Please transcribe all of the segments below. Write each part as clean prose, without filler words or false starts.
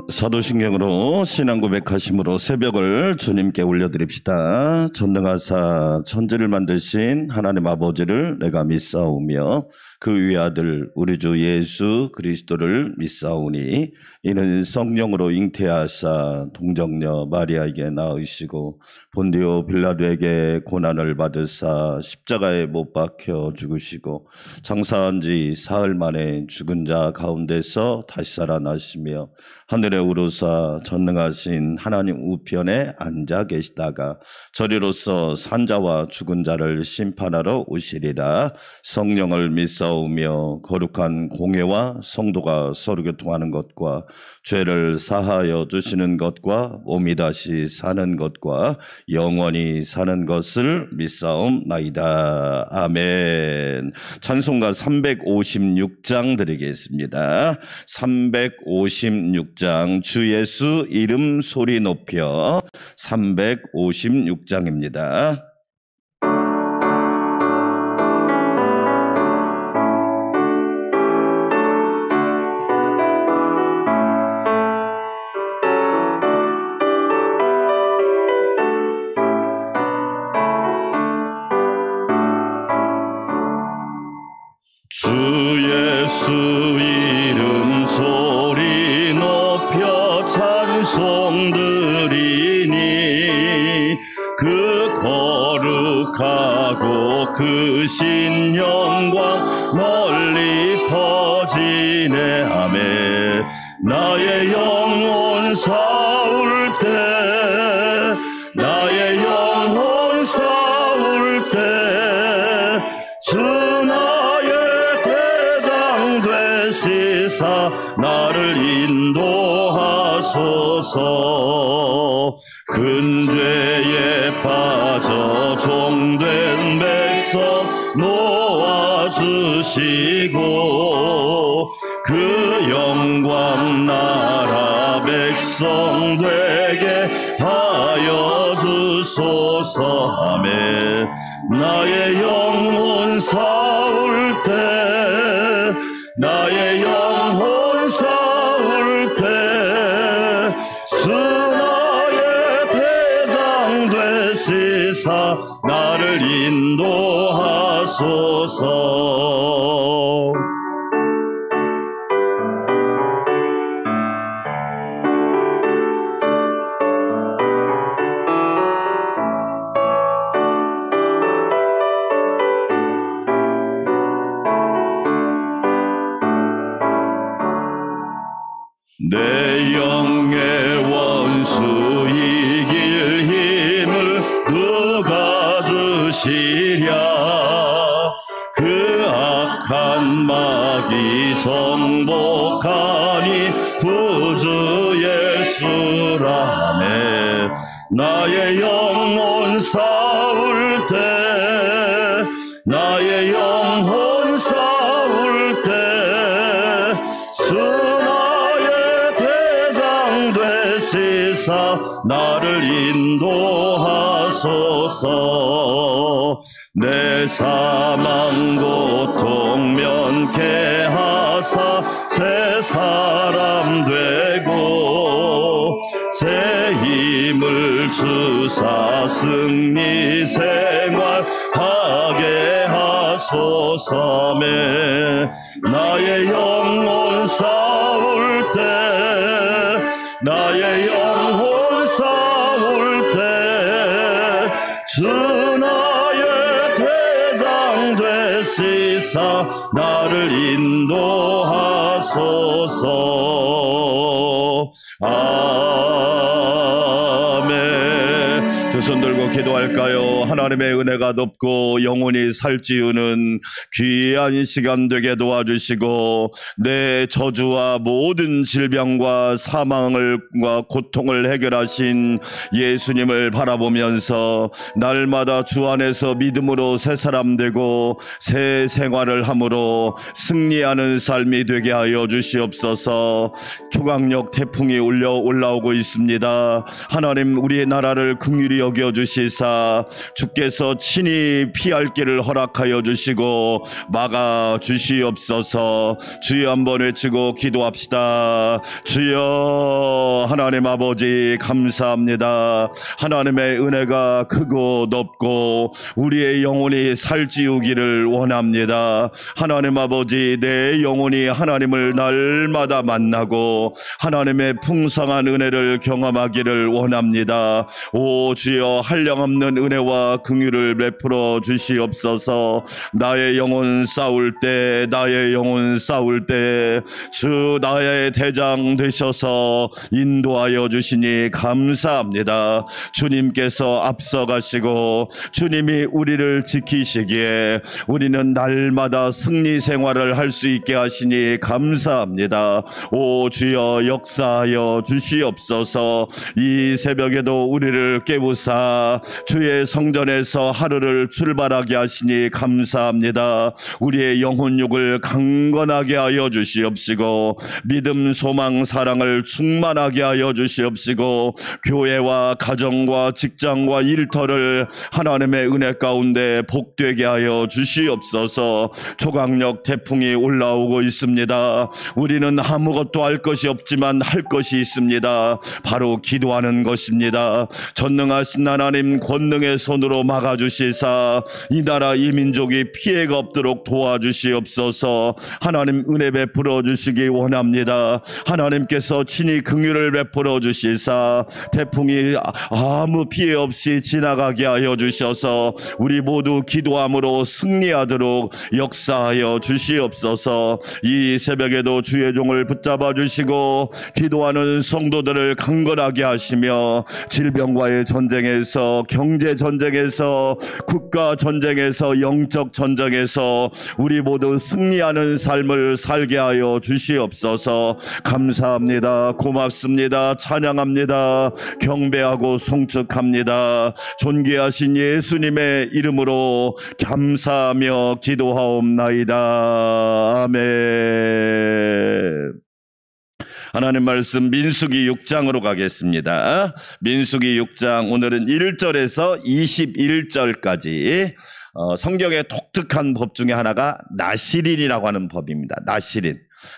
사도신경으로 신앙 고백하심으로 새벽을 주님께 올려드립시다. 전능하사 천지를 만드신 하나님 아버지를 내가 믿사오며 그 위의 아들 우리 주 예수 그리스도를 믿사오니 이는 성령으로 잉태하사 동정녀 마리아에게 낳으시고 본디오 빌라도에게 고난을 받으사 십자가에 못 박혀 죽으시고 장사한 지 사흘 만에 죽은 자 가운데서 다시 살아나시며 하늘에 오르사 전능하신 하나님 우편에 앉아 계시다가 저리로서 산자와 죽은 자를 심판하러 오시리라. 성령을 믿사오며 거룩한 공회와 성도가 서로 교통하는 것과 죄를 사하여 주시는 것과 몸이 다시 사는 것과 영원히 사는 것을 믿사옵나이다. 아멘. 찬송가 356장 드리겠습니다. 356장 주 예수 이름 소리 높여 356장입니다. 주 예수 이름 소리 높여 찬송 드리니 그 거룩하고 크신 영광 널리 퍼지네. 아멘. 나의 영혼 싸울 때 나의 영혼 싸울 때 주 나를 인도하소서. 근죄에 빠져 종된 백성 놓아주시고 그 영광 나라 백성 되게 하여 주소서. 아멘. 나의 영혼 싸울 때 나의 영혼 싸울 때 주 나의 대장 되시사 나를 인도하소서. 내 영의 원수 이길 힘을 누가 주시랴. 그 악한 마귀 정복하니 구주 예수라네. 나의 영혼 싸울 때 나의 영혼 싸울 때 나를 인도하소서. 내 사망 고통 면케 하사 새 사람 되고 새 힘을 주사 승리 생활하게 하소서. 나의 영혼 싸울 때 나의 영혼 싸울 때 주 나의 대장 되시사 나를 인도하소서. 아멘. 두 손 들고 기도할까요? 하나님의 은혜가 높고 영원히 살찌우는 귀한 시간 되게 도와주시고 내 저주와 모든 질병과 사망과 고통을 해결하신 예수님을 바라보면서 날마다 주 안에서 믿음으로 새 사람 되고 새 생활을 함으로 승리하는 삶이 되게 하여 주시옵소서. 초강력 태풍이 올라오고 있습니다. 하나님, 우리의 나라를 긍휼히 여겨주시사 주께서 친히 피할 길을 허락하여 주시고 막아 주시옵소서. 주여 한번 외치고 기도합시다. 주여 하나님 아버지 감사합니다. 하나님의 은혜가 크고 높고 우리의 영혼이 살찌우기를 원합니다. 하나님 아버지, 내 영혼이 하나님을 날마다 만나고 하나님의 풍성한 은혜를 경험하기를 원합니다. 오 주여, 한량없는 은혜와 긍휼을 베풀어 주시옵소서. 나의 영혼 싸울 때, 나의 영혼 싸울 때 주 나의 대장 되셔서 인도하여 주시니 감사합니다. 주님께서 앞서가시고 주님이 우리를 지키시기에 우리는 날마다 승리 생활을 할 수 있게 하시니 감사합니다. 오 주여, 역사하여 주시옵소서. 이 새벽에도 우리를 깨우사 주의 성전에서 하루를 출발하게 하시니 감사합니다. 우리의 영혼육을 강건하게 하여 주시옵시고 믿음, 소망, 사랑을 충만하게 하여 주시옵시고 교회와 가정과 직장과 일터를 하나님의 은혜 가운데 복되게 하여 주시옵소서. 초강력 태풍이 올라오고 있습니다. 우리는 아무것도 할 것이 없지만 할 것이 있습니다. 바로 기도하는 것입니다. 전능하신 하나님 권능의 손으로 막아주시사 이 나라 이 민족이 피해가 없도록 도와주시옵소서. 하나님 은혜 베풀어 주시기 원합니다. 하나님께서 친히 긍휼을 베풀어 주시사 태풍이 아무 피해 없이 지나가게 하여 주셔서 우리 모두 기도함으로 승리하도록 역사하여 주시옵소서. 이 새벽에도 주의 종을 붙잡아 주시고 기도하는 성도들을 강건하게 하시며 질병과의 전쟁에서, 경제 전쟁에서, 국가 전쟁에서, 영적 전쟁에서 우리 모두 승리하는 삶을 살게 하여 주시옵소서. 감사합니다. 고맙습니다. 찬양합니다. 경배하고 송축합니다. 존귀하신 예수님의 이름으로 감사하며 기도하옵나이다. 아멘. 하나님 말씀 민수기 6장으로 가겠습니다. 민수기 6장 오늘은 1절에서 21절까지 성경의 독특한 법 중에 하나가 나실인이라고 하는 법입니다.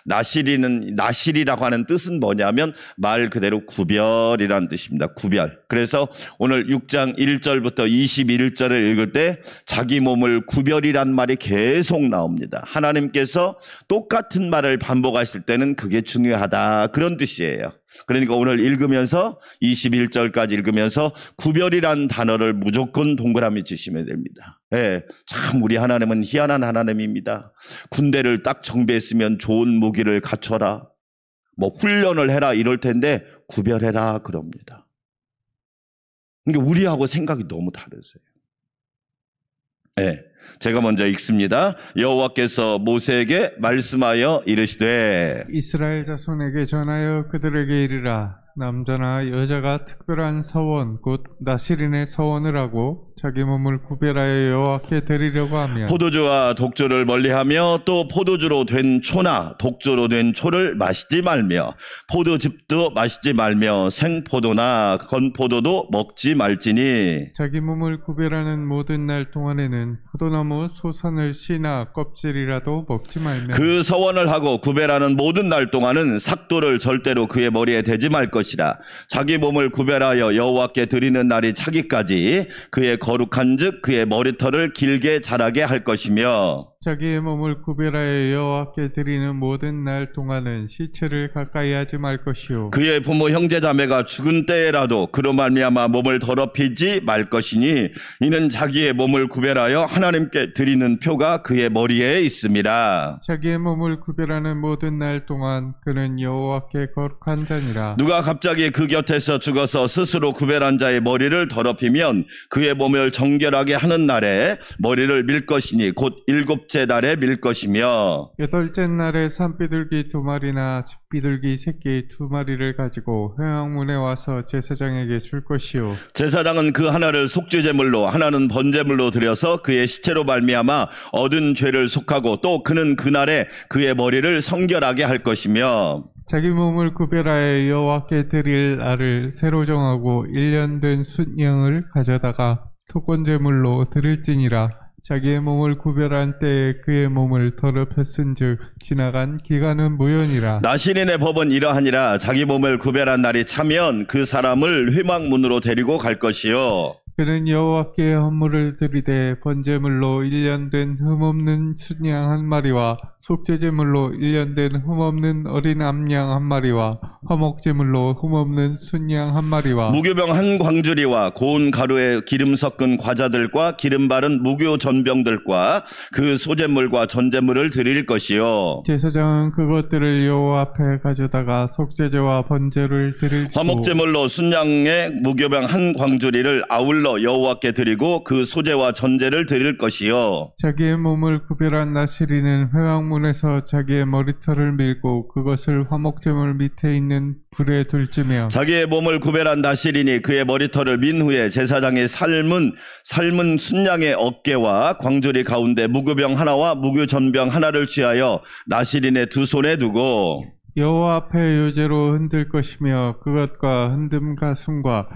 나실이라고 하는 뜻은 뭐냐면 말 그대로 구별이라는 뜻입니다. 구별. 그래서 오늘 6장 1절부터 21절을 읽을 때 자기 몸을 구별이란 말이 계속 나옵니다. 하나님께서 똑같은 말을 반복하실 때는 그게 중요하다, 그런 뜻이에요. 그러니까 오늘 읽으면서 21절까지 읽으면서 구별이란 단어를 무조건 동그라미 치시면 됩니다. 네, 참 우리 하나님은 희한한 하나님입니다. 군대를 딱 정비했으면 좋은 무기를 갖춰라, 뭐 훈련을 해라 이럴 텐데 구별해라 그럽니다. 그러니까 우리하고 생각이 너무 다르세요. 네, 제가 먼저 읽습니다. 여호와께서 모세에게 말씀하여 이르시되 이스라엘 자손에게 전하여 그들에게 이르라. 남자나 여자가 특별한 서원 곧 나실인의 서원을 하고 자기 몸을 구별하여 여호와께 드리려고 하면 포도주와 독주를 멀리하며 또 포도주로 된 초나 독주로 된 초를 마시지 말며 포도즙도 마시지 말며 생포도나 건포도도 먹지 말지니 자기 몸을 구별하는 모든 날 동안에는 포도나무 소선을 씨나 껍질이라도 먹지 말며 그 서원을 하고 구별하는 모든 날 동안은 삭도를 절대로 그의 머리에 대지 말 것이라. 자기 몸을 구별하여 여호와께 드리는 날이 차기까지 그의 거룩한즉 그의 머리털을 길게 자라게 할 것이며 자기의 몸을 구별하여 여호와께 드리는 모든 날 동안은 시체를 가까이 하지 말 것이요 그의 부모 형제자매가 죽은 때에라도 그로 말미암아 몸을 더럽히지 말 것이니 이는 자기의 몸을 구별하여 하나님께 드리는 표가 그의 머리에 있음이라. 자기의 몸을 구별하는 모든 날 동안 그는 여호와께 거룩한 자니라. 누가 갑자기 그 곁에서 죽어서 스스로 구별한 자의 머리를 더럽히면 그의 몸을 정결하게 하는 날에 머리를 밀 것이니 곧 일곱째 날에 밀 것이며 여덟째 날에 산비둘기 2마리나 집비둘기 새끼 2마리를 가지고 회막문에 와서 제사장에게 줄 것이요 제사장은 그 하나를 속죄제물로 하나는 번제물로 드려서 그의 시체로 말미암아 얻은 죄를 속하고 또 그는 그날에 그의 머리를 성결하게 할 것이며 자기 몸을 구별하여 여호와께 드릴 알을 새로 정하고 1년 된 순양을 가져다가 토권제물로 드릴지니라. 자기의 몸을 구별한 때에 그의 몸을 더럽혔은즉 지나간 기간은 무효니라. 나실인의 법은 이러하니라. 자기 몸을 구별한 날이 차면 그 사람을 회막문으로 데리고 갈 것이요. 그는 여호와께 헌물을 드리되 번제물로 1년 된 흠없는 순양 한 마리와 속죄제물로 1년 된 흠없는 어린 암양 한 마리와 화목제물로 흠없는 순양 한 마리와 무교병 한 광주리와 고운 가루에 기름 섞은 과자들과 기름 바른 무교 전병들과 그 소제물과 전제물을 드릴 것이요. 제사장은 그것들을 여호와 앞에 가져다가 속죄제와 번제를 드릴지고 화목제물로 순양의 무교병 한 광주리를 아울러 여호와께 드리고 그 소제와 전제를 드릴 것이요. 자기의 몸을 구별한 나실인은 회막문에서 자기의 머리털을 밀고 그것을 화목제물 밑에 있는 불에 둘지며 자기의 몸을 구별한 나실인이 그의 머리털을 민 후에 제사장이 삶은 순양의 어깨와 광주리 가운데 무교병 하나와 무교전병 하나를 취하여 나실인의 두 손에 두고 여호와 앞에 요제로 흔들 것이며 그것과 흔든 가슴과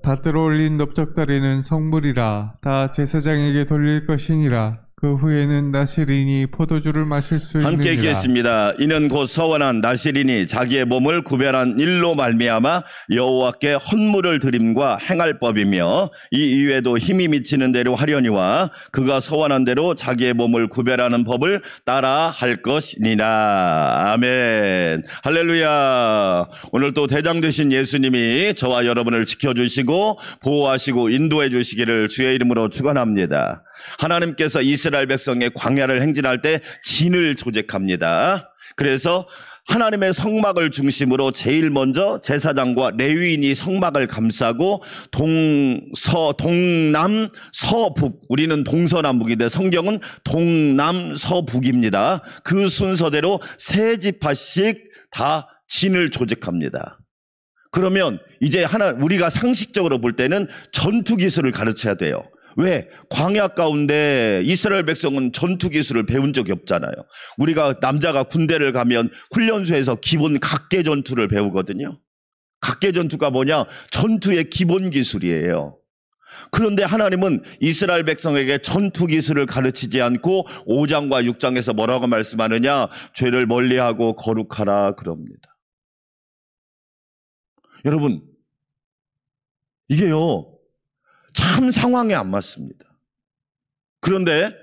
밭으로 올린 넓적다리는 성물이라 다 제사장에게 돌릴 것이니라. 그 후에는 나실인이 포도주를 마실 수 있느니라. 함께 읽겠습니다. 이는 곧 서원한 나실인이 자기의 몸을 구별한 일로 말미암아 여호와께 헌물을 드림과 행할 법이며 이 이외에도 힘이 미치는 대로 하려니와 그가 서원한 대로 자기의 몸을 구별하는 법을 따라 할 것이니라. 아멘. 할렐루야. 오늘 또 대장 되신 예수님이 저와 여러분을 지켜주시고 보호하시고 인도해 주시기를 주의 이름으로 축원합니다. 하나님께서 이스라엘 백성의 광야를 행진할 때 진을 조직합니다. 그래서 하나님의 성막을 중심으로 제일 먼저 제사장과 레위인이 성막을 감싸고 동남, 서북, 우리는 동서남북인데 성경은 동남, 서북입니다. 그 순서대로 세 지파씩 다 진을 조직합니다. 그러면 이제 우리가 상식적으로 볼 때는 전투 기술을 가르쳐야 돼요. 왜? 광야 가운데 이스라엘 백성은 전투 기술을 배운 적이 없잖아요. 우리가 남자가 군대를 가면 훈련소에서 기본 각계 전투를 배우거든요. 각계 전투가 뭐냐? 전투의 기본 기술이에요. 그런데 하나님은 이스라엘 백성에게 전투 기술을 가르치지 않고 5장과 6장에서 뭐라고 말씀하느냐? 죄를 멀리하고 거룩하라 그럽니다. 여러분, 이게요 참 상황에 안 맞습니다. 그런데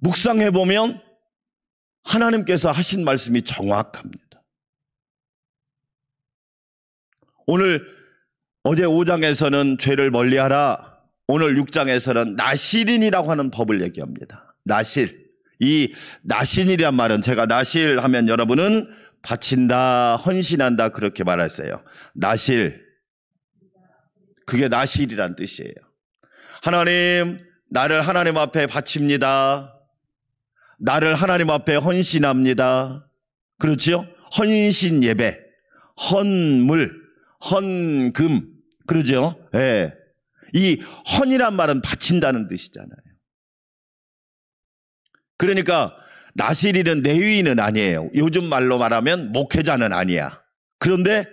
묵상해보면 하나님께서 하신 말씀이 정확합니다. 어제 5장에서는 죄를 멀리하라. 오늘 6장에서는 나실인이라고 하는 법을 얘기합니다. 나실. 이 나실이란 말은 제가 나실 하면 여러분은 바친다, 헌신한다 그렇게 말했어요. 나실. 그게 나실이란 뜻이에요. 하나님, 나를 하나님 앞에 바칩니다. 나를 하나님 앞에 헌신합니다. 그렇지요? 헌신 예배, 헌물, 헌금, 그러죠? 예. 이 헌이란 말은 바친다는 뜻이잖아요. 그러니까 나실인은 레위인은 아니에요. 요즘 말로 말하면 목회자는 아니야. 그런데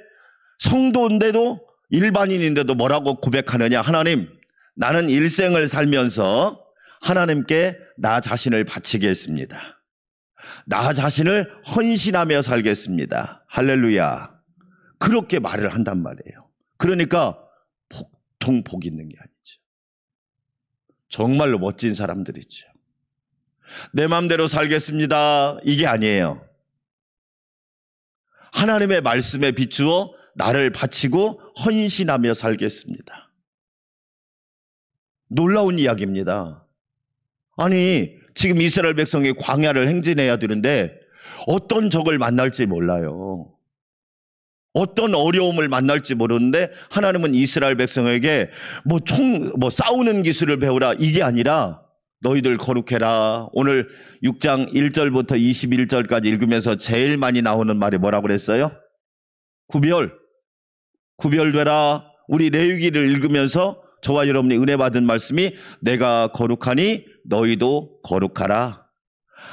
성도인데도 일반인인데도 뭐라고 고백하느냐? 하나님, 나는 일생을 살면서 하나님께 나 자신을 바치겠습니다. 나 자신을 헌신하며 살겠습니다. 할렐루야. 그렇게 말을 한단 말이에요. 그러니까 보통 복 있는 게 아니죠. 정말로 멋진 사람들이죠. 내 마음대로 살겠습니다. 이게 아니에요. 하나님의 말씀에 비추어 나를 바치고 헌신하며 살겠습니다. 놀라운 이야기입니다. 아니, 지금 이스라엘 백성이 광야를 행진해야 되는데 어떤 적을 만날지 몰라요. 어떤 어려움을 만날지 모르는데 하나님은 이스라엘 백성에게 싸우는 기술을 배우라 이게 아니라 너희들 거룩해라. 오늘 6장 1절부터 21절까지 읽으면서 제일 많이 나오는 말이 뭐라고 그랬어요? 구별되라. 우리 레위기를 읽으면서 저와 여러분이 은혜 받은 말씀이 내가 거룩하니 너희도 거룩하라.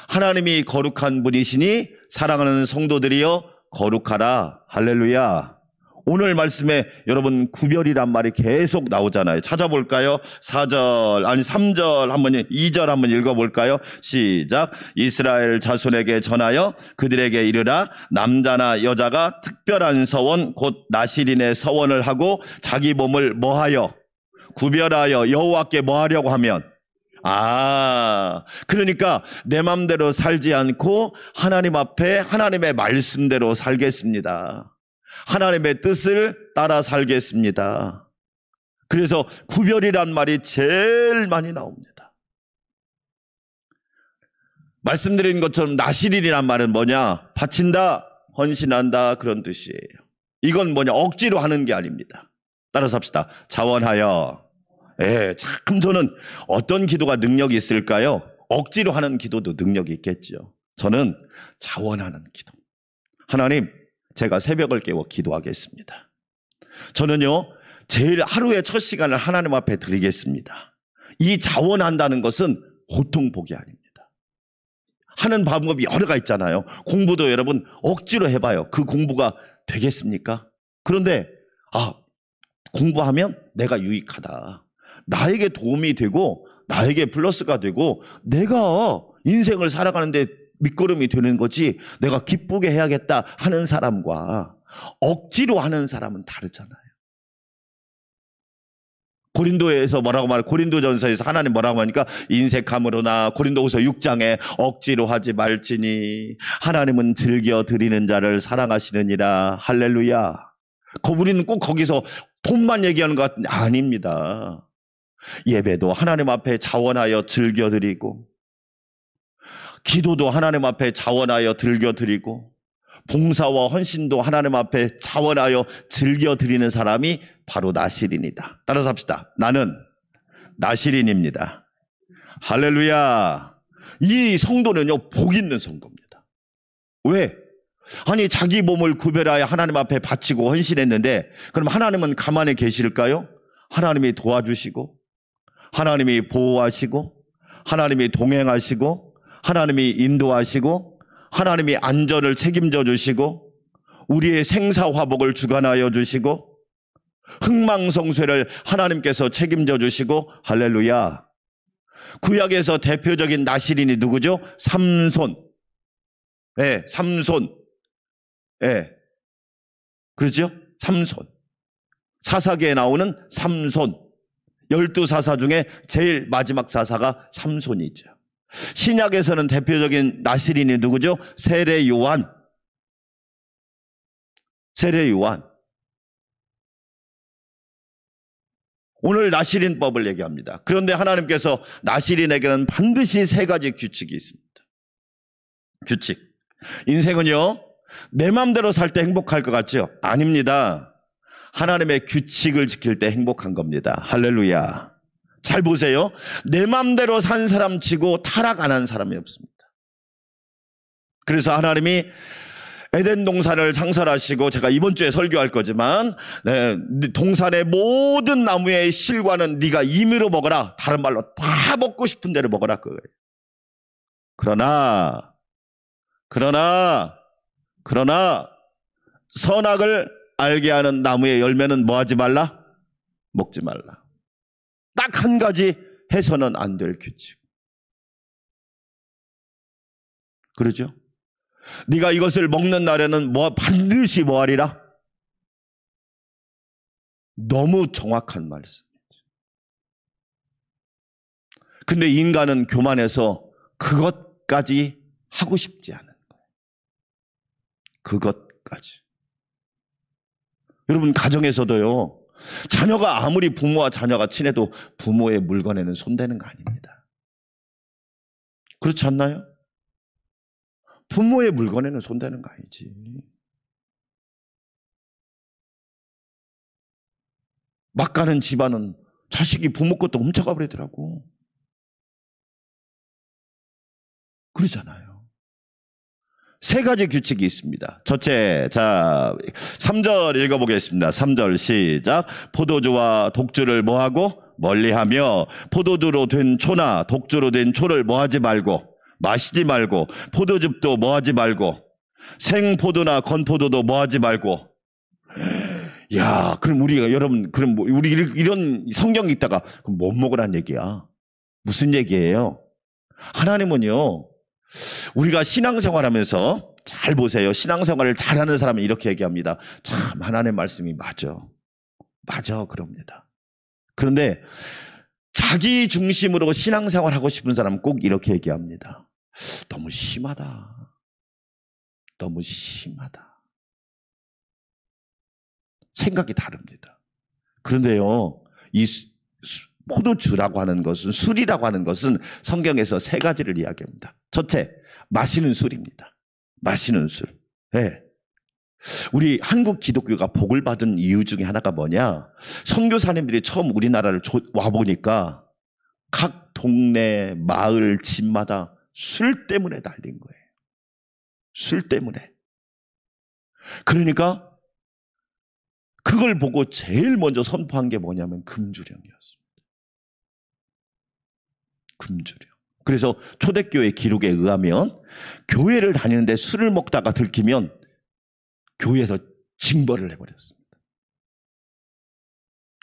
하나님이 거룩한 분이시니 사랑하는 성도들이여 거룩하라. 할렐루야. 오늘 말씀에 여러분 구별이란 말이 계속 나오잖아요. 찾아볼까요? 3절 한번 2절 한번 읽어볼까요? 시작. 이스라엘 자손에게 전하여 그들에게 이르라. 남자나 여자가 특별한 서원 곧 나실인의 서원을 하고 자기 몸을 뭐하여 구별하여 여호와께 뭐하려고 하면 그러니까 내 맘대로 살지 않고 하나님 앞에 하나님의 말씀대로 살겠습니다. 하나님의 뜻을 따라 살겠습니다. 그래서 구별이란 말이 제일 많이 나옵니다. 말씀드린 것처럼 나실인이란 말은 뭐냐? 바친다, 헌신한다 그런 뜻이에요. 이건 뭐냐? 억지로 하는 게 아닙니다. 따라서 합시다. 자원하여. 참 저는 어떤 기도가 능력이 있을까요? 억지로 하는 기도도 능력이 있겠죠. 저는 자원하는 기도. 하나님, 제가 새벽을 깨워 기도하겠습니다. 저는요, 제일 하루의 첫 시간을 하나님 앞에 드리겠습니다. 이 자원한다는 것은 보통 복이 아닙니다. 하는 방법이 여러 가지 있잖아요. 공부도 여러분 억지로 해봐요. 그 공부가 되겠습니까? 그런데 공부하면 내가 유익하다. 나에게 도움이 되고 나에게 플러스가 되고 내가 인생을 살아가는데 밑거름이 되는 거지 내가 기쁘게 해야겠다 하는 사람과 억지로 하는 사람은 다르잖아요. 고린도에서 뭐라고 말해? 고린도전서에서 하나님 뭐라고 하니까 인색함으로나 고린도후서 6장에 억지로 하지 말지니 하나님은 즐겨 드리는 자를 사랑하시느니라. 할렐루야. 우리는 꼭 거기서 돈만 얘기하는 것 아닙니다. 예배도 하나님 앞에 자원하여 즐겨드리고 기도도 하나님 앞에 자원하여 즐겨드리고 봉사와 헌신도 하나님 앞에 자원하여 즐겨드리는 사람이 바로 나실인이다. 따라서 합시다. 나는 나실인입니다. 할렐루야. 이 성도는요, 복 있는 성도입니다. 왜? 아니 자기 몸을 구별하여 하나님 앞에 바치고 헌신했는데 그럼 하나님은 가만히 계실까요? 하나님이 도와주시고 하나님이 보호하시고 하나님이 동행하시고 하나님이 인도하시고 하나님이 안전을 책임져 주시고 우리의 생사화복을 주관하여 주시고 흥망성쇠를 하나님께서 책임져 주시고 할렐루야. 구약에서 대표적인 나실인이 누구죠? 삼손. 삼손. 그렇죠? 삼손. 사사기에 나오는 삼손. 12사사 중에 제일 마지막 사사가 삼손이죠. 신약에서는 대표적인 나실인이 누구죠? 세례 요한. 오늘 나실인법을 얘기합니다. 그런데 하나님께서 나실인에게는 반드시 3가지 규칙이 있습니다. 규칙. 인생은요, 내 마음대로 살 때 행복할 것 같죠? 아닙니다. 하나님의 규칙을 지킬 때 행복한 겁니다. 할렐루야. 잘 보세요. 내 마음대로 산 사람 치고 타락 안 한 사람이 없습니다. 그래서 하나님이 에덴 동산을 창설하시고 제가 이번 주에 설교할 거지만 동산의 모든 나무의 실과는 네가 임의로 먹어라. 다른 말로 다 먹고 싶은 대로 먹어라 그거예요. 그러나 선악을 알게 하는 나무의 열매는 뭐 하지 말라? 먹지 말라. 딱 한 가지 해서는 안 될 규칙. 그러죠? 네가 이것을 먹는 날에는 반드시 뭐 하리라? 너무 정확한 말씀이죠. 근데 인간은 교만해서 그것까지 하고 싶지 않은 거예요. 그것까지. 여러분 가정에서도요. 자녀가 아무리 부모와 자녀가 친해도 부모의 물건에는 손대는 거 아닙니다. 그렇지 않나요? 부모의 물건에는 손대는 거 아니지. 막 가는 집안은 자식이 부모 것도 훔쳐가 버리더라고. 그러잖아요. 3가지 규칙이 있습니다. 첫째, 3절 읽어보겠습니다. 3절 시작. 포도주와 독주를 뭐하고? 멀리하며 포도주로 된 초나 독주로 된 초를 뭐하지 말고 마시지 말고 포도즙도 뭐하지 말고 생포도나 건포도도 뭐 하지 말고. 야, 그럼 우리가, 여러분, 그럼 뭐 우리 이런 성경 읽다가 그럼 못 먹으란 얘기야. 무슨 얘기예요? 하나님은요, 우리가 신앙생활 하면서 잘 보세요. 신앙생활을 잘하는 사람은 이렇게 얘기합니다. 참, 하나님의 말씀이 맞아. 맞아, 그럽니다. 그런데 자기 중심으로 신앙생활 하고 싶은 사람은 꼭 이렇게 얘기합니다. 너무 심하다. 너무 심하다. 생각이 다릅니다. 그런데요, 이 포도주라고 하는 것은, 술이라고 하는 것은 성경에서 세 가지를 이야기합니다. 첫째, 마시는 술입니다. 마시는 술. 네. 우리 한국 기독교가 복을 받은 이유 중에 하나가 뭐냐? 선교사님들이 처음 우리나라를 와보니까 각 동네, 마을, 집마다 술 때문에 달린 거예요. 술 때문에. 그러니까 그걸 보고 제일 먼저 선포한 게 뭐냐면 금주령이었습니다. 금주령. 그래서 초대교회 기록에 의하면 교회를 다니는데 술을 먹다가 들키면 교회에서 징벌을 해버렸습니다.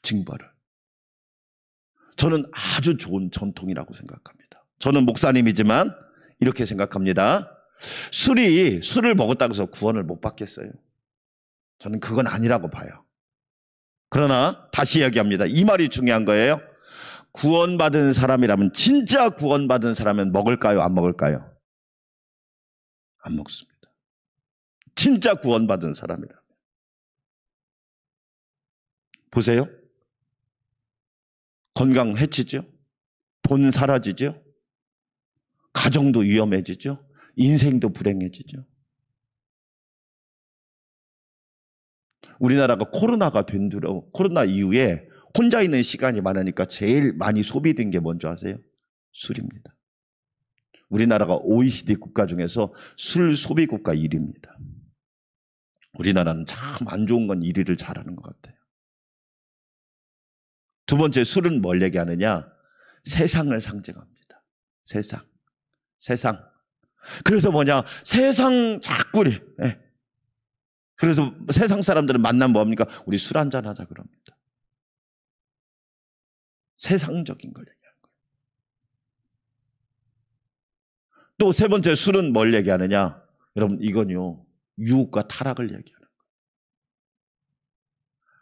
징벌을. 저는 아주 좋은 전통이라고 생각합니다. 저는 목사님이지만 이렇게 생각합니다. 술을 먹었다고 해서 구원을 못 받겠어요. 저는 그건 아니라고 봐요. 그러나 다시 이야기합니다. 이 말이 중요한 거예요. 구원받은 사람이라면, 진짜 구원받은 사람은 먹을까요? 안 먹을까요? 안 먹습니다. 진짜 구원받은 사람이라면. 보세요. 건강 해치죠? 돈 사라지죠? 가정도 위험해지죠? 인생도 불행해지죠? 우리나라가 코로나가 된 뒤로, 코로나 이후에 혼자 있는 시간이 많으니까 제일 많이 소비된 게 뭔지 아세요? 술입니다. 우리나라가 OECD 국가 중에서 술 소비 국가 1위입니다. 우리나라는 참 안 좋은 건 1위를 잘하는 것 같아요. 두 번째, 술은 뭘 얘기하느냐? 세상을 상징합니다. 세상. 그래서 뭐냐? 세상 자꾸, 그래서 세상 사람들은 만나면 뭐합니까? 우리 술 한잔 하자 그럽니다. 세상적인 걸 얘기하는 거예요. 또 세 번째, 술은 뭘 얘기하느냐? 여러분, 이건요, 유혹과 타락을 얘기하는 거예요.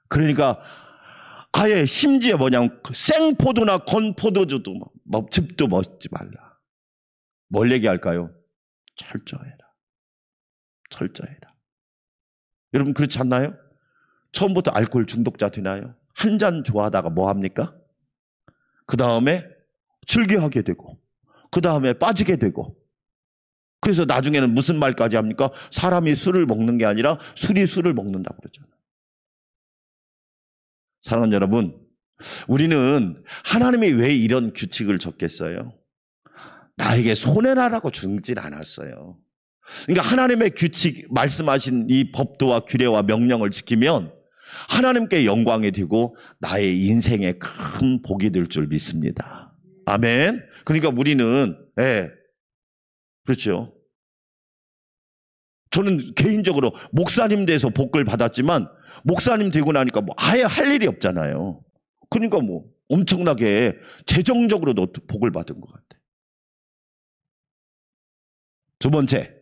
그러니까 아예 심지어 뭐냐면 생포도나 건포도주도 즙도 먹지 말라. 뭘 얘기할까요? 철저해라. 여러분 그렇지 않나요? 처음부터 알코올 중독자 되나요? 한 잔 좋아하다가 뭐 합니까? 그 다음에 즐겨하게 되고, 그 다음에 빠지게 되고, 그래서 나중에는 무슨 말까지 합니까? 사람이 술을 먹는 게 아니라 술이 술을 먹는다고 그러잖아요. 사랑하는 여러분, 우리는 하나님이 왜 이런 규칙을 줬겠어요? 나에게 손해나라고 주진 않았어요. 그러니까 하나님의 규칙, 말씀하신 이 법도와 규례와 명령을 지키면 하나님께 영광이 되고 나의 인생에 큰 복이 될 줄 믿습니다. 아멘. 그러니까 우리는, 그렇죠. 저는 개인적으로 목사님 돼서 복을 받았지만 목사님 되고 나니까 뭐 아예 할 일이 없잖아요. 그러니까 뭐 엄청나게 재정적으로도 복을 받은 것 같아요. 두 번째,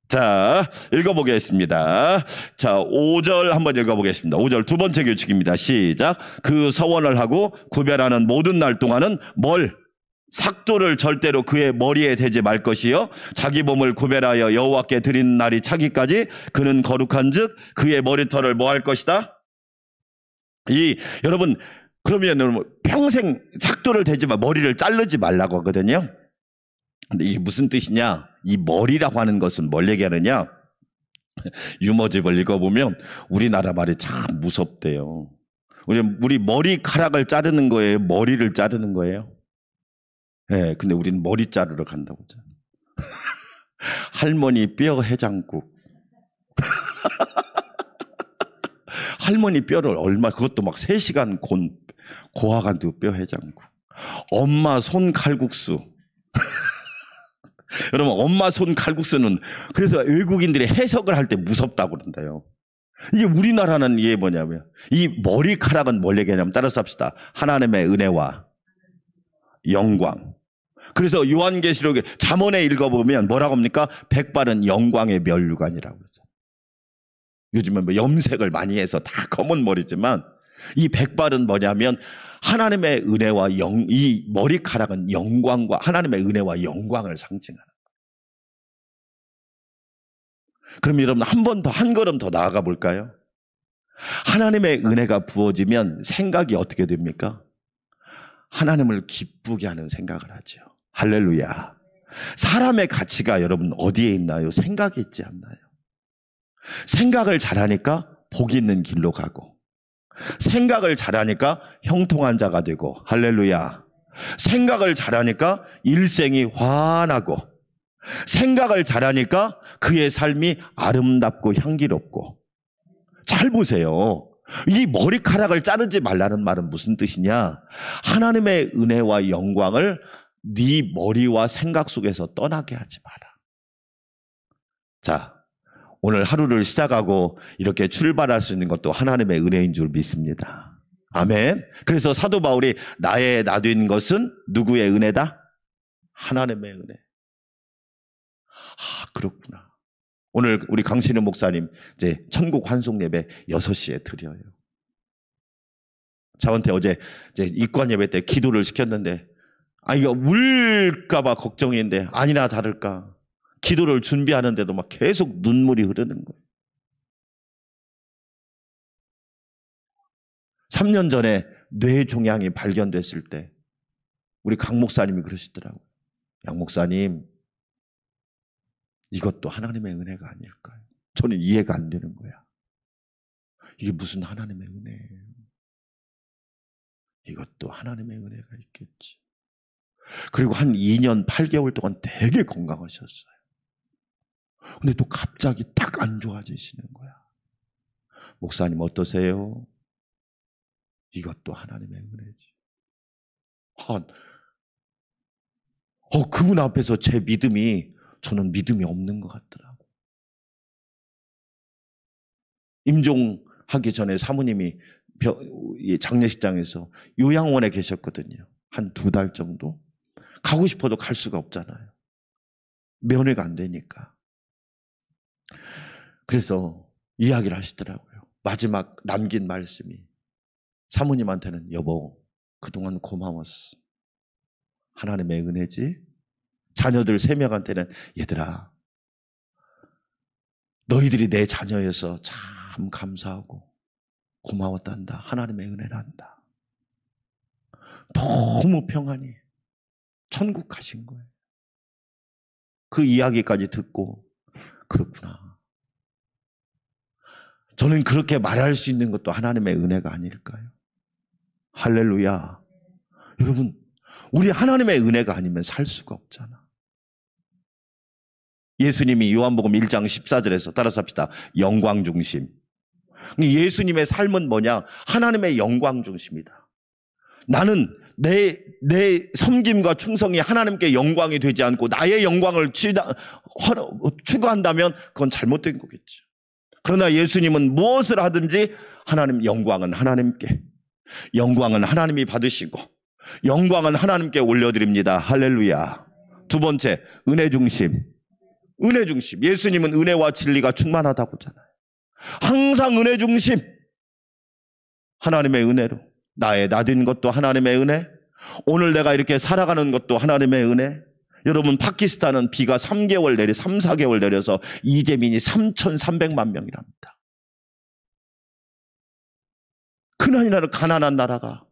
자, 읽어보겠습니다. 자, 5절 한번 읽어보겠습니다. 5절 두 번째 규칙입니다. 시작. 그 서원을 하고 구별하는 모든 날 동안은 삭도를 절대로 그의 머리에 대지 말 것이요, 자기 몸을 구별하여 여호와께 드린 날이 차기까지 그는 거룩한즉 그의 머리털을 뭐 할 것이다? 여러분, 그러면 평생 삭도를 대지 마, 머리를 자르지 말라고 하거든요. 근데 이게 무슨 뜻이냐? 이 머리라고 하는 것은 뭘 얘기하느냐? 유머집을 읽어보면 우리나라 말이 참 무섭대요. 우리 머리카락을 자르는 거예요? 머리를 자르는 거예요? 네, 근데 우리는 머리 자르러 간다고 하잖아요. 할머니 뼈 해장국. 할머니 뼈를 그것도 막 3시간 고아간도 뼈 해장국. 엄마 손 칼국수. 여러분, 엄마 손 칼국수는 그래서 외국인들이 해석을 할 때 무섭다고 그런다요. 이게 우리나라는 이게 뭐냐면 이 머리카락은 뭘 얘기하냐면 따라서 합시다. 하나님의 은혜와 영광. 그래서 요한계시록에 잠언에 읽어보면 뭐라고 합니까? 백발은 영광의 면류관이라고 그러죠. 요즘은 뭐 염색을 많이 해서 다 검은 머리지만 이 백발은 뭐냐면 하나님의 은혜와 이 머리카락은 영광과 하나님의 은혜와 영광을 상징하는 거예요. 그럼 여러분 한 번 더, 한 걸음 더 나아가 볼까요? 하나님의 은혜가 부어지면 생각이 어떻게 됩니까? 하나님을 기쁘게 하는 생각을 하죠. 할렐루야. 사람의 가치가 여러분 어디에 있나요? 생각에 있지 않나요? 생각을 잘하니까 복 있는 길로 가고, 생각을 잘하니까 형통한 자가 되고, 할렐루야. 생각을 잘하니까 일생이 환하고, 생각을 잘하니까 그의 삶이 아름답고 향기롭고. 잘 보세요. 이 머리카락을 자르지 말라는 말은 무슨 뜻이냐? 하나님의 은혜와 영광을 네 머리와 생각 속에서 떠나게 하지 마라. 자, 오늘 하루를 시작하고 이렇게 출발할 수 있는 것도 하나님의 은혜인 줄 믿습니다. 아멘. 그래서 사도 바울이 나의 나된 것은 누구의 은혜다? 하나님의 은혜. 아, 그렇구나. 오늘 우리 강신우 목사님 이제 천국 환송 예배 6시에 드려요. 저한테 어제 이제 입관 예배 때 기도를 시켰는데, 이거 울까봐 걱정인데 아니나 다를까 기도를 준비하는데도 막 계속 눈물이 흐르는 거예요. 3년 전에 뇌종양이 발견됐을 때 우리 강 목사님이 그러시더라고요. 양 목사님, 이것도 하나님의 은혜가 아닐까요? 저는 이해가 안 되는 거야. 이게 무슨 하나님의 은혜예요? 이것도 하나님의 은혜가 있겠지. 그리고 한 2년 8개월 동안 되게 건강하셨어요. 근데 또 갑자기 딱 안 좋아지시는 거야. 목사님 어떠세요? 이것도 하나님의 은혜지. 그분 앞에서 제 믿음이, 저는 믿음이 없는 것 같더라고. 임종하기 전에 사모님이 장례식장에서 요양원에 계셨거든요. 한 2달 정도. 가고 싶어도 갈 수가 없잖아요. 면회가 안 되니까. 그래서 이야기를 하시더라고요. 마지막 남긴 말씀이, 사모님한테는 여보, 그동안 고마웠어. 하나님의 은혜지. 자녀들 3명한테는 얘들아, 너희들이 내 자녀여서 참 감사하고 고마웠단다. 하나님의 은혜란다. 너무 평안히 천국 가신 거예요. 그 이야기까지 듣고 그렇구나. 저는 그렇게 말할 수 있는 것도 하나님의 은혜가 아닐까요? 할렐루야. 여러분, 우리 하나님의 은혜가 아니면 살 수가 없잖아. 예수님이 요한복음 1장 14절에서 따라서 합시다. 영광 중심. 예수님의 삶은 뭐냐? 하나님의 영광 중심이다. 나는 내 섬김과 충성이 하나님께 영광이 되지 않고 나의 영광을 추구한다면 그건 잘못된 거겠죠. 그러나 예수님은 무엇을 하든지 하나님 영광은 하나님께, 영광은 하나님이 받으시고 영광은 하나님께 올려드립니다. 할렐루야. 두 번째, 은혜 중심. 은혜 중심. 예수님은 은혜와 진리가 충만하다고 하잖아요. 항상 은혜 중심. 하나님의 은혜로. 나의 나된 것도 하나님의 은혜. 오늘 내가 이렇게 살아가는 것도 하나님의 은혜. 여러분, 파키스탄은 비가 3개월 내려 3, 4개월 내려서 이재민이 3,300만 명이랍니다. 그나이나라 가난한 나라가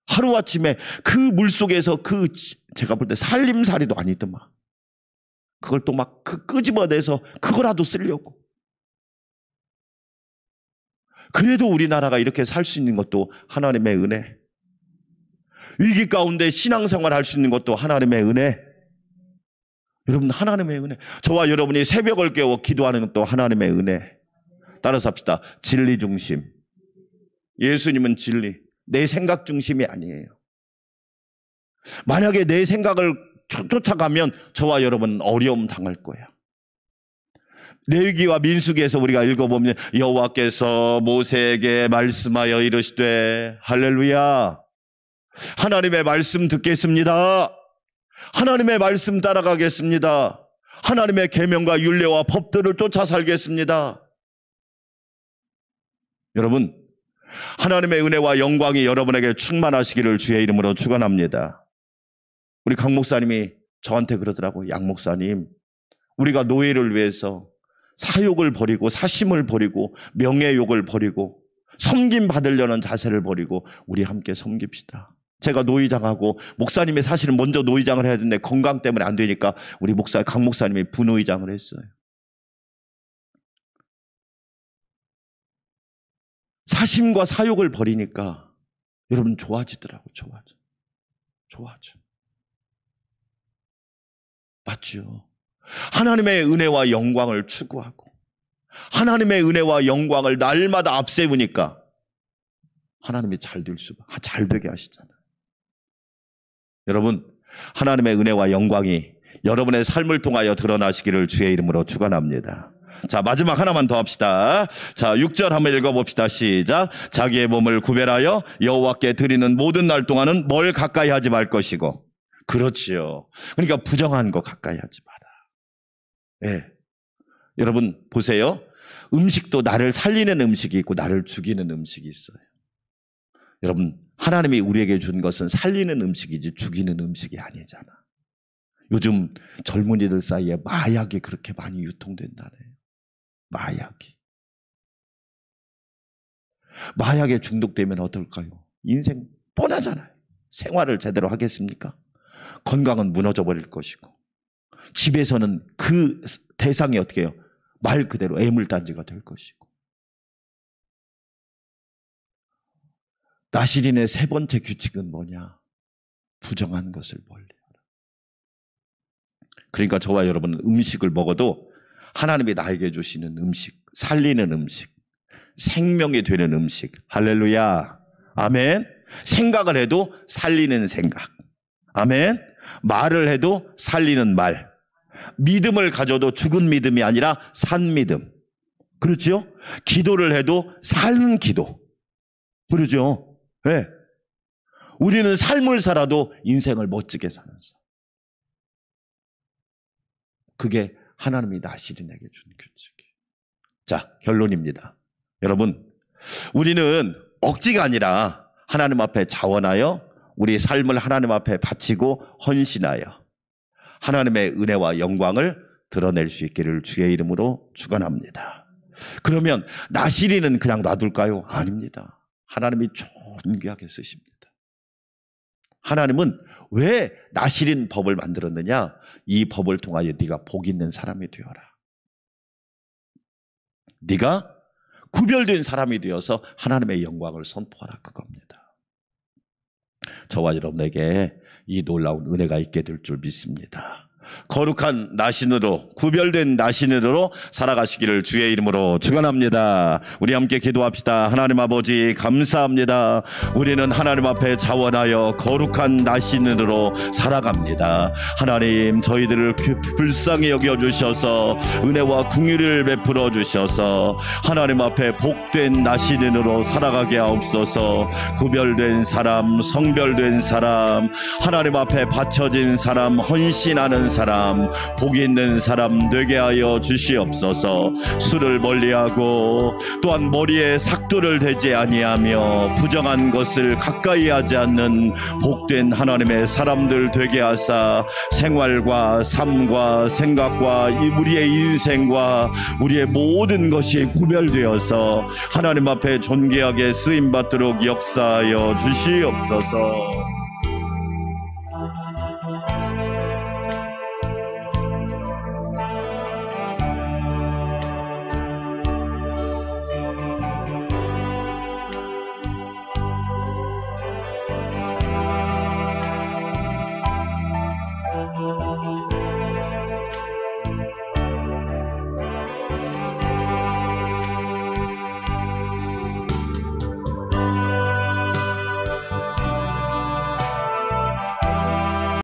하루아침에 그 물속에서 제가 볼 때 살림살이도 아니더만 그걸 또 막 끄집어내서 그거라도 쓰려고. 그래도 우리나라가 이렇게 살 수 있는 것도 하나님의 은혜. 위기 가운데 신앙생활 할 수 있는 것도 하나님의 은혜. 여러분, 하나님의 은혜. 저와 여러분이 새벽을 깨워 기도하는 것도 하나님의 은혜. 따라서 합시다. 진리 중심. 예수님은 진리. 내 생각 중심이 아니에요. 만약에 내 생각을 쫓아가면 저와 여러분은 어려움 당할 거예요. 레위기와 민수기에서 우리가 읽어보면 여호와께서 모세에게 말씀하여 이르시되 할렐루야 하나님의 말씀 듣겠습니다. 하나님의 말씀 따라가겠습니다. 하나님의 계명과 율례와 법들을 쫓아 살겠습니다. 여러분, 하나님의 은혜와 영광이 여러분에게 충만하시기를 주의 이름으로 축원합니다. 우리 강 목사님이 저한테 그러더라고요. 양 목사님, 우리가 노예를 위해서 사욕을 버리고 사심을 버리고 명예욕을 버리고 섬김 받으려는 자세를 버리고 우리 함께 섬깁시다. 제가 노의장하고 목사님이 사실은 먼저 노의장을 해야 되는데 건강 때문에 안 되니까 우리 강 목사님이 부노의장을 했어요. 사심과 사욕을 버리니까 여러분 좋아지더라고요. 좋아져. 맞죠? 하나님의 은혜와 영광을 추구하고 하나님의 은혜와 영광을 날마다 앞세우니까 하나님이 잘 되게 하시잖아요. 여러분, 하나님의 은혜와 영광이 여러분의 삶을 통하여 드러나시기를 주의 이름으로 축원합니다. 자, 마지막 하나만 더 합시다. 자, 6절 한번 읽어봅시다. 시작. 자기의 몸을 구별하여 여호와께 드리는 모든 날 동안은 뭘 가까이 하지 말 것이고. 그렇지요. 그러니까 부정한 거 가까이 하지 마라. 예. 여러분 보세요. 음식도 나를 살리는 음식이 있고 나를 죽이는 음식이 있어요. 여러분, 하나님이 우리에게 준 것은 살리는 음식이지 죽이는 음식이 아니잖아. 요즘 젊은이들 사이에 마약이 그렇게 많이 유통된다네요. 마약에 중독되면 어떨까요? 인생 뻔하잖아요. 생활을 제대로 하겠습니까? 건강은 무너져 버릴 것이고 집에서는 그 대상이 어떻게 해요? 말 그대로 애물단지가 될 것이고. 나시린의 세 번째 규칙은 뭐냐? 부정한 것을 멀리하라. 그러니까 저와 여러분은 음식을 먹어도 하나님이 나에게 주시는 음식, 살리는 음식, 생명이 되는 음식. 할렐루야. 아멘. 생각을 해도 살리는 생각. 아멘. 말을 해도 살리는 말. 믿음을 가져도 죽은 믿음이 아니라 산 믿음. 그렇죠? 기도를 해도 삶은 기도. 그렇죠? 네. 우리는 삶을 살아도 인생을 멋지게 사는 삶. 그게 하나님이 나시린에게 준 규칙이에요. 자, 결론입니다. 여러분, 우리는 억지가 아니라 하나님 앞에 자원하여 우리 삶을 하나님 앞에 바치고 헌신하여 하나님의 은혜와 영광을 드러낼 수 있기를 주의 이름으로 축원합니다. 그러면 나시린은 그냥 놔둘까요? 아닙니다. 하나님이 존귀하게 쓰십니다. 하나님은 왜 나시린 법을 만들었느냐? 이 법을 통하여 네가 복 있는 사람이 되어라. 네가 구별된 사람이 되어서 하나님의 영광을 선포하라, 그겁니다. 저와 여러분에게 이 놀라운 은혜가 있게 될 줄 믿습니다. 거룩한 나신으로, 구별된 나신으로 살아가시기를 주의 이름으로 축원합니다. 우리 함께 기도합시다. 하나님 아버지 감사합니다. 우리는 하나님 앞에 자원하여 거룩한 나신으로 살아갑니다. 하나님, 저희들을 불쌍히 여겨주셔서 은혜와 긍휼을 베풀어 주셔서 하나님 앞에 복된 나신으로 살아가게 하옵소서. 구별된 사람, 성별된 사람, 하나님 앞에 바쳐진 사람, 헌신하는 사람, 복이 있는 사람 되게 하여 주시옵소서. 술을 멀리하고 또한 머리에 삭도를 대지 아니하며 부정한 것을 가까이 하지 않는 복된 하나님의 사람들 되게 하사 생활과 삶과 생각과 우리의 인생과 우리의 모든 것이 구별되어서 하나님 앞에 존귀하게 쓰임받도록 역사하여 주시옵소서.